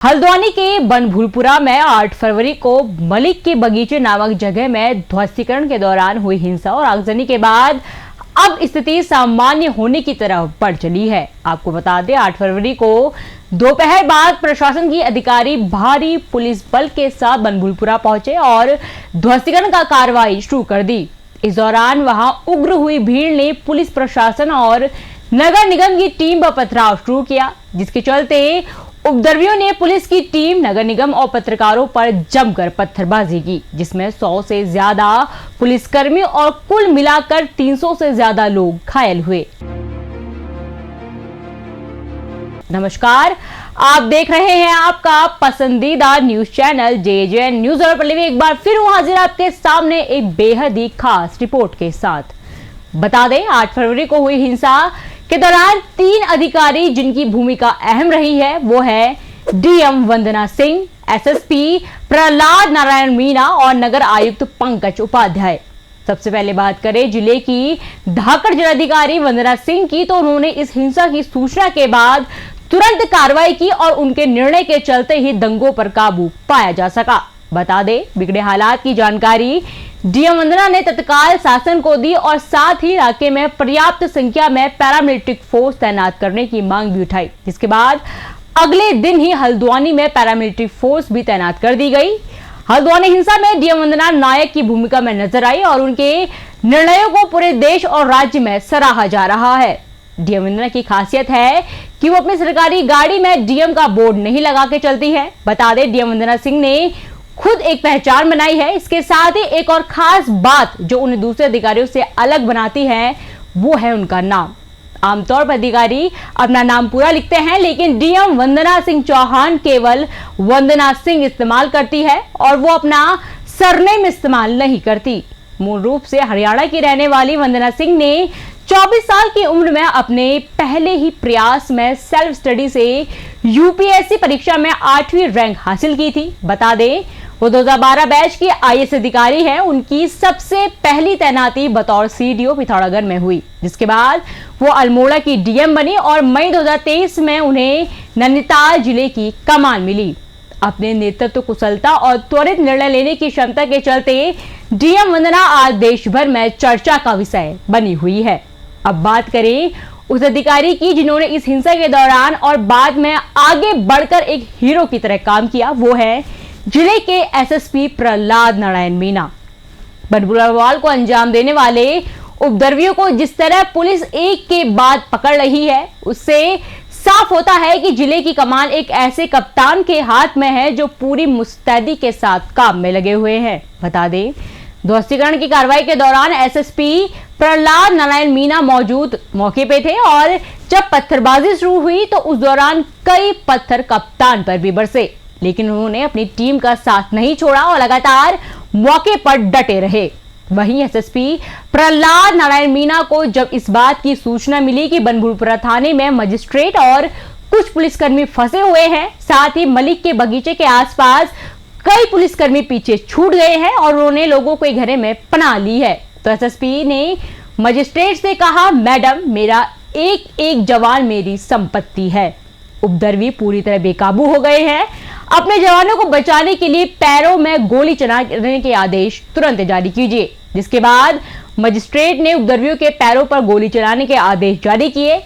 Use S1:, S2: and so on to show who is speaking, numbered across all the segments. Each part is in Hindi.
S1: हल्द्वानी के बनभूलपुरा में 8 फरवरी को मलिक के बगीचे नामक जगह में ध्वस्तीकरण के दौरान हुई हिंसा और आगजनी के बाद अब स्थिति सामान्य होने की तरफ बढ़ चली है। आपको बता दें 8 फरवरी को दोपहर बाद प्रशासन की अधिकारी भारी पुलिस बल के साथ बनभूलपुरा पहुंचे और ध्वस्तीकरण का कार्रवाई शुरू कर दी। इस दौरान वहां उग्र हुई भीड़ ने पुलिस प्रशासन और नगर निगम की टीम पर पथराव शुरू किया, जिसके चलते उपद्रवियों ने पुलिस की टीम, नगर निगम और पत्रकारों पर जमकर पत्थरबाजी की, जिसमें 100 से ज्यादा पुलिसकर्मी और कुल मिलाकर 300 से ज्यादा लोग घायल हुए। नमस्कार, आप देख रहे हैं आपका पसंदीदा न्यूज चैनल JJN न्यूज और पल्लवी एक बार फिर हाजिर आपके सामने एक बेहद ही खास रिपोर्ट के साथ। बता दें 8 फरवरी को हुई हिंसा के दौरान 3 अधिकारी जिनकी भूमिका अहम रही है वो है DM वंदना सिंह, SSP प्रहलाद नारायण मीणा और नगर आयुक्त पंकज उपाध्याय। सबसे पहले बात करें जिले की धाकड़ जिलाधिकारी वंदना सिंह की, तो उन्होंने इस हिंसा की सूचना के बाद तुरंत कार्रवाई की और उनके निर्णय के चलते ही दंगों पर काबू पाया जा सका। बता दें बिगड़े हालात की जानकारी DM वंदना ने तत्काल शासन को दी और साथ ही इलाके में पर्याप्त संख्या में पैरामिलिट्री फोर्स तैनात करने की मांग भी उठाई, जिसके बाद अगले दिन ही हल्द्वानी में पैरामिलिट्री फोर्स भी तैनात कर दी गई। हल्द्वानी हिंसा में DM वंदना नायक की भूमिका में नजर आई और उनके निर्णयों को पूरे देश और राज्य में सराहा जा रहा है। DM वंदना की खासियत है कि वो अपनी सरकारी गाड़ी में DM का बोर्ड नहीं लगा के चलती है। बता दें DM वंदना सिंह ने खुद एक पहचान बनाई है। इसके साथ ही एक और खास बात जो उन्हें दूसरे अधिकारियों से अलग बनाती है वो है उनका नाम। आमतौर पर अधिकारी अपना नाम पूरा लिखते हैं, लेकिन DM वंदना सिंह चौहान केवल वंदना सिंह इस्तेमाल करती है और वो अपना सरनेम इस्तेमाल नहीं करती। मूल रूप से हरियाणा की रहने वाली वंदना सिंह ने 24 साल की उम्र में अपने पहले ही प्रयास में सेल्फ स्टडी से UPSC परीक्षा में 8वीं रैंक हासिल की थी। बता दें वो 2012 बैच की IAS अधिकारी है। उनकी सबसे पहली तैनाती बतौर CDO पिथौरागढ़ में हुई, जिसके बाद वो अल्मोड़ा की DM बनी और मई 2023 में उन्हें नैनीताल जिले की कमान मिली। अपने नेतृत्व कुशलता और त्वरित निर्णय लेने की क्षमता के चलते DM वंदना आज देश भर में चर्चा का विषय बनी हुई है। अब बात करें उस अधिकारी की जिन्होंने इस हिंसा के दौरान और बाद में आगे बढ़कर एक हीरो की तरह काम किया, वो है जिले के SSP प्रहलाद नारायण मीणा। बनभूलपुरा को अंजाम देने वाले उपद्रवियों को जिस तरह पुलिस एक के बाद पकड़ रही है, उससे साफ होता है कि जिले की कमान एक ऐसे कप्तान के हाथ में है जो पूरी मुस्तैदी के साथ काम में लगे हुए हैं। बता दें ध्वस्तीकरण की कार्रवाई के दौरान SSP प्रहलाद नारायण मीणा मौजूद मौके पे थे और जब पत्थरबाजी शुरू हुई तो उस दौरान कई पत्थर कप्तान पर भी बरसे, लेकिन उन्होंने अपनी टीम का साथ नहीं छोड़ा और लगातार मौके पर डटे रहे। वहीं SSP प्रहलाद नारायण मीणा को जब इस बात की सूचना मिली कि बनभूलपुरा थाने में मजिस्ट्रेट और कुछ पुलिसकर्मी फंसे हुए हैं, साथ ही मलिक के बगीचे के आसपास कई पुलिसकर्मी पीछे छूट गए हैं और उन्होंने लोगों को घेरे में पनाह ली है, तो SSP ने मजिस्ट्रेट से कहा, मैडम मेरा एक एक जवान मेरी संपत्ति है। उपद्रवी पूरी तरह बेकाबू हो गए हैं। अपने जवानों को बचाने के लिए पैरों में गोली चलाने के आदेश तुरंत जारी कीजिए। जिसके बाद मजिस्ट्रेट ने उपद्रवियों के पैरों पर गोली चलाने के आदेश जारी किए।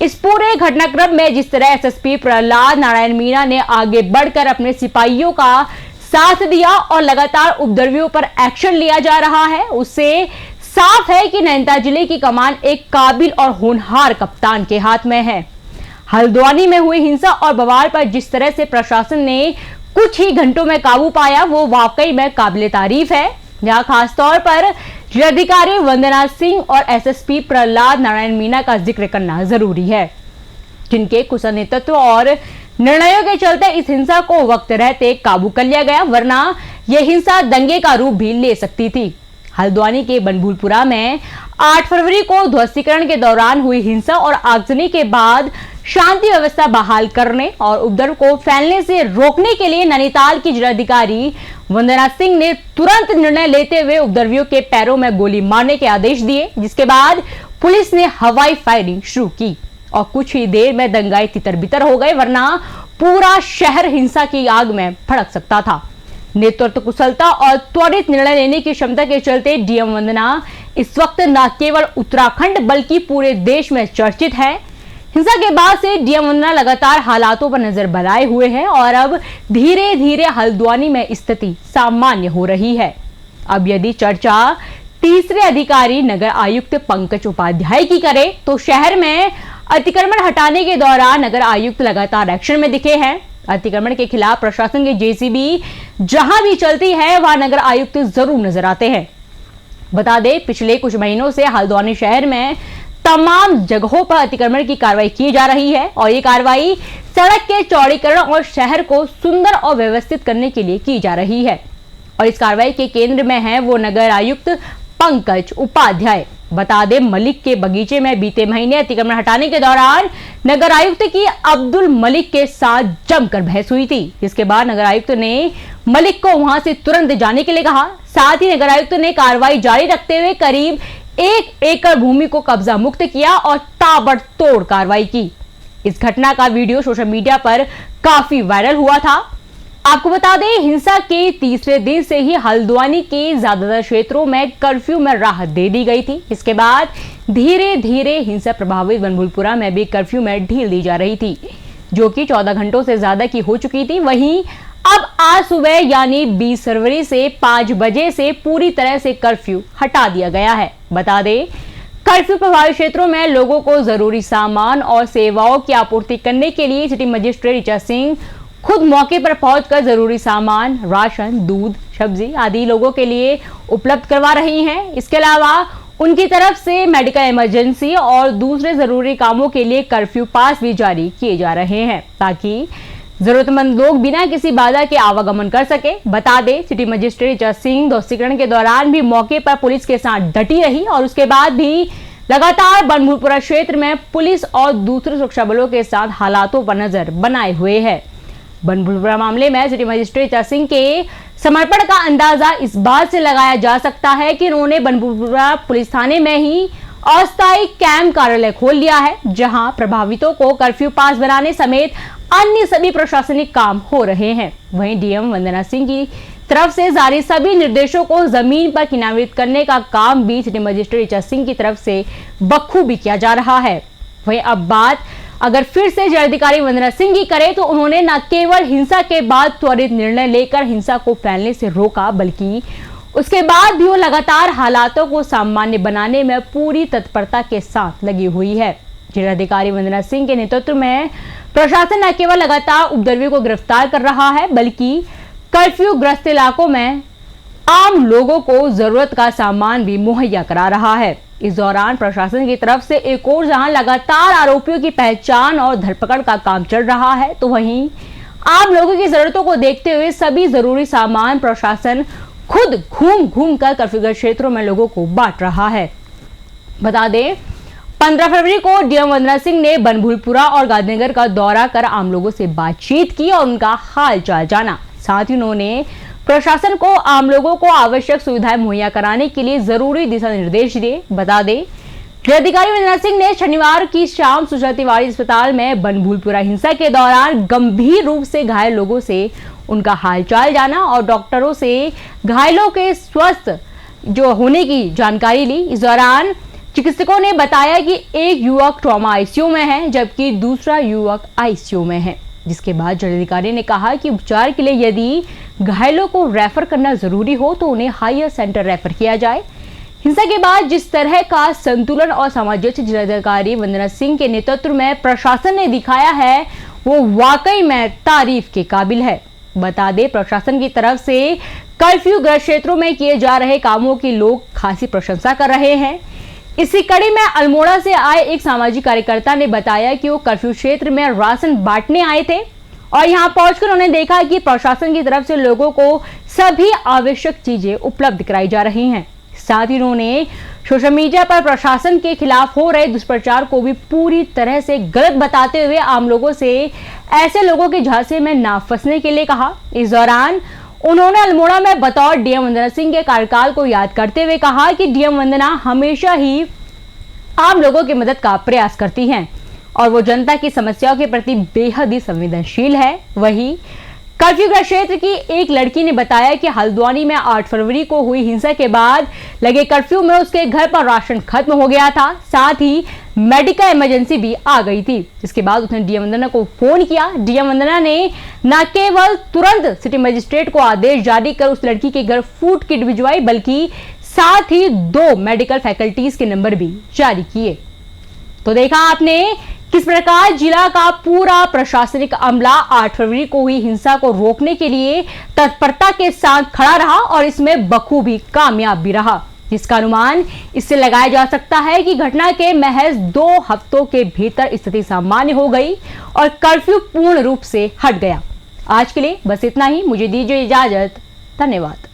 S1: इस पूरे घटनाक्रम में जिस तरह SSP प्रहलाद नारायण मीणा ने आगे बढ़कर अपने सिपाहियों का साथ दिया और लगातार उपद्रवियों पर एक्शन लिया जा रहा है, उससे साफ है कि नैनीताल जिले की कमान एक काबिल और होनहार कप्तान के हाथ में है। हल्द्वानी में हुई हिंसा और बवाल पर जिस तरह से प्रशासन ने कुछ ही घंटों में काबू पाया वो वाकई में काबिले तारीफ है, जहां खासतौर पर जिलाधिकारी वंदना सिंह और SSP प्रहलाद नारायण मीणा का जिक्र करना जरूरी है, जिनके कुशल नेतृत्व और निर्णयों के चलते इस हिंसा को वक्त रहते काबू कर लिया गया, वरना यह हिंसा दंगे का रूप भी ले सकती थी। हल्द्वानी के बनभूलपुरा में 8 फरवरी को ध्वस्तीकरण के दौरान हुई हिंसा और आगजनी के बाद शांति व्यवस्था बहाल करने और उपद्रव को फैलने से रोकने के लिए नैनीताल की जिलाधिकारी वंदना सिंह ने तुरंत निर्णय लेते हुए उपद्रवियों के पैरों में गोली मारने के आदेश दिए, जिसके बाद पुलिस ने हवाई फायरिंग शुरू की और कुछ ही देर में दंगाई तितर बितर हो गए, वरना पूरा शहर हिंसा की आग में भड़क सकता था। नेतृत्व कुशलता और त्वरित निर्णय लेने की क्षमता के चलते डीएम वंदना इस वक्त न केवल उत्तराखंड बल्कि पूरे देश में चर्चित है। हिंसा के बाद से डीएम वंदना लगातार हालातों पर नजर बनाए हुए हैं और अब धीरे धीरे हल्द्वानी में स्थिति सामान्य हो रही है। अब यदि चर्चा तीसरे अधिकारी नगर आयुक्त पंकज उपाध्याय की करे तो शहर में अतिक्रमण हटाने के दौरान नगर आयुक्त लगातार एक्शन में दिखे हैं। अतिक्रमण के खिलाफ प्रशासन की जेसीबी जहां भी चलती है वहां नगर आयुक्त जरूर नजर आते हैं। बता दें, पिछले कुछ महीनों से हल्द्वानी शहर में तमाम जगहों पर अतिक्रमण की कार्रवाई की जा रही है और ये कार्रवाई सड़क के चौड़ीकरण और शहर को सुंदर और व्यवस्थित करने के लिए की जा रही है और इस कार्रवाई के केंद्र में है वो नगर आयुक्त पंकज उपाध्याय। बता दें, मलिक के बगीचे में बीते महीने अतिक्रमण हटाने के दौरान नगर आयुक्त की अब्दुल मलिक के साथ जमकर बहस हुई थी। इसके बाद नगर आयुक्त ने मलिक को वहां से तुरंत जाने के लिए कहा। साथ ही नगर आयुक्त ने कार्रवाई जारी रखते हुए करीब 1 एकड़ भूमि को कब्जा मुक्त किया और ताबड़तोड़ कार्रवाई की। इस घटना का वीडियो सोशल मीडिया पर काफी वायरल हुआ था। आपको बता दें, हिंसा के तीसरे दिन से ही हल्द्वानी के ज्यादातर क्षेत्रों में कर्फ्यू में राहत दे दी गई थी। इसके बाद धीरे धीरे हिंसा प्रभावित बनभूलपुरा में भी कर्फ्यू में ढील दी जा रही थी, जो कि 14 घंटों से ज्यादा की हो चुकी थी। वहीं अब आज सुबह यानी 20 फरवरी से 5 बजे से पूरी तरह से कर्फ्यू हटा दिया गया है। बता दें, कर्फ्यू प्रभावित क्षेत्रों में लोगों को जरूरी सामान और सेवाओं की आपूर्ति करने के लिए सिटी मजिस्ट्रेट ऋचा सिंह खुद मौके पर पहुंचकर जरूरी सामान, राशन, दूध, सब्जी आदि लोगों के लिए उपलब्ध करवा रही हैं। इसके अलावा उनकी तरफ से मेडिकल इमरजेंसी और दूसरे जरूरी कामों के लिए कर्फ्यू पास भी जारी किए जा रहे हैं ताकि जरूरतमंद लोग बिना किसी बाधा के आवागमन कर सके। बता दें, सिटी मजिस्ट्रेट ऋचा सिंह ध्वस्तीकरण के दौरान भी मौके पर पुलिस के साथ डटी रही और उसके बाद भी लगातार बनभूलपुरा क्षेत्र में पुलिस और दूसरे सुरक्षा बलों के साथ हालातों पर नजर बनाए हुए है। बनभूलपुरा मामले में सिटी मजिस्ट्रेट ऋचा सिंह के समर्पण का अंदाजा इस बात से लगाया जा सकता है कि उन्होंने बनभूलपुरा पुलिस थाने में ही अस्थायी कैंप कार्यालय खोल लिया है, जहां प्रभावितों को कर्फ्यू पास बनाने समेत अन्य सभी प्रशासनिक काम हो रहे हैं। वहीं डीएम वंदना सिंह की तरफ से जारी सभी निर्देशों को जमीन पर क्रियान्वित करने का काम भी सिटी मजिस्ट्रेट ऋचा सिंह की तरफ से बखूबी किया जा रहा है। वहीं अब बात अगर फिर से जिलाधिकारी वंदना सिंह की करे तो उन्होंने न केवल हिंसा के बाद त्वरित निर्णय लेकर हिंसा को फैलने से रोका, बल्कि उसके बाद भी वो लगातार हालातों को सामान्य बनाने में पूरी तत्परता के साथ लगी हुई है। जिलाधिकारी वंदना सिंह के नेतृत्व में प्रशासन न केवल लगातार उपद्रवियों को गिरफ्तार कर रहा है, बल्कि कर्फ्यू ग्रस्त इलाकों में आम लोगों को जरूरत का सामान भी मुहैया करा रहा है। इस दौरान प्रशासन की तरफ से एक और जहां लगातार आरोपियों की पहचान और धरपकड़ का काम चल रहा है, तो वहीं आम लोगों की जरूरतों को देखते हुए सभी जरूरी सामान प्रशासन खुद घूम घूम कर कर्फ्यूग्रस्त क्षेत्रों में लोगों को बांट रहा है। बता दें, 15 फरवरी को डीएम वंदना सिंह ने बनभूलपुरा और गांधीनगर का दौरा कर आम लोगों से बातचीत की और उनका हाल चाल जाना। साथ ही उन्होंने प्रशासन को आम लोगों को आवश्यक सुविधाएं मुहैया कराने के लिए जरूरी दिशा निर्देश दिए। बता दें, जिलाधिकारी वंदना सिंह ने शनिवार की शाम सुशीला तिवारी अस्पताल में बनभूलपुरा हिंसा के दौरान गंभीर रूप से घायल लोगों से उनका हालचाल जाना और डॉक्टरों से घायलों के स्वस्थ जो होने की जानकारी ली। इस दौरान चिकित्सकों ने बताया कि एक युवक ट्रॉमा आईसीयू में है, जबकि दूसरा युवक आईसीयू में है। जिसके बाद जिलाधिकारी ने कहा कि उपचार के लिए यदि घायलों को रेफर करना जरूरी हो तो उन्हें हायर सेंटर रेफर किया जाए। हिंसा के बाद जिस तरह का संतुलन और सामंजस्य जिलाधिकारी वंदना सिंह के नेतृत्व में प्रशासन ने दिखाया है, वो वाकई में तारीफ के काबिल है। बता दें, प्रशासन की तरफ से कर्फ्यू ग्रस्त क्षेत्रों में किए जा रहे कामों की लोग खासी प्रशंसा कर रहे हैं। इसी कड़ी में अल्मोड़ा से आए एक सामाजिक कार्यकर्ता ने बताया कि वो कर्फ्यू क्षेत्र में राशन बांटने आए थे और यहां पहुंचकर उन्होंने देखा कि प्रशासन की तरफ से लोगों को सभी आवश्यक चीजें उपलब्ध कराई जा रही हैं। साथ ही उन्होंने सोशल मीडिया पर प्रशासन के खिलाफ हो रहे दुष्प्रचार को भी पूरी तरह से गलत बताते हुए आम लोगों से ऐसे लोगों के झांसे में ना फंसने के लिए कहा। इस दौरान उन्होंने अल्मोड़ा में बतौर डीएम वंदना सिंह के कार्यकाल को याद करते हुए कहा कि डीएम वंदना हमेशा ही आम लोगों की मदद का प्रयास करती हैं। और वो जनता की समस्याओं के प्रति बेहद ही संवेदनशील है। वहीं कर्फ्यू क्षेत्र की एक लड़की ने बताया कि हल्द्वानी में 8 फरवरी को हुई हिंसा के बाद लगे कर्फ्यू में उसके घर पर राशन खत्म हो गया था, साथ ही मेडिकल इमरजेंसी भी आ गई थी। जिसके बाद उसने डीएम वंदना को फोन किया। डीएम वंदना ने न केवल तुरंत सिटी मजिस्ट्रेट को आदेश जारी कर उस लड़की के घर फूड किट भिजवाई, बल्कि साथ ही 2 मेडिकल फैकल्टीज के नंबर भी जारी किए। तो देखा आपने किस प्रकार जिला का पूरा प्रशासनिक अमला 8 फरवरी को हुई हिंसा को रोकने के लिए तत्परता के साथ खड़ा रहा और इसमें बखूबी कामयाब भी रहा, जिसका अनुमान इससे लगाया जा सकता है कि घटना के महज 2 हफ्तों के भीतर स्थिति सामान्य हो गई और कर्फ्यू पूर्ण रूप से हट गया। आज के लिए बस इतना ही। मुझे दीजिए इजाजत। धन्यवाद।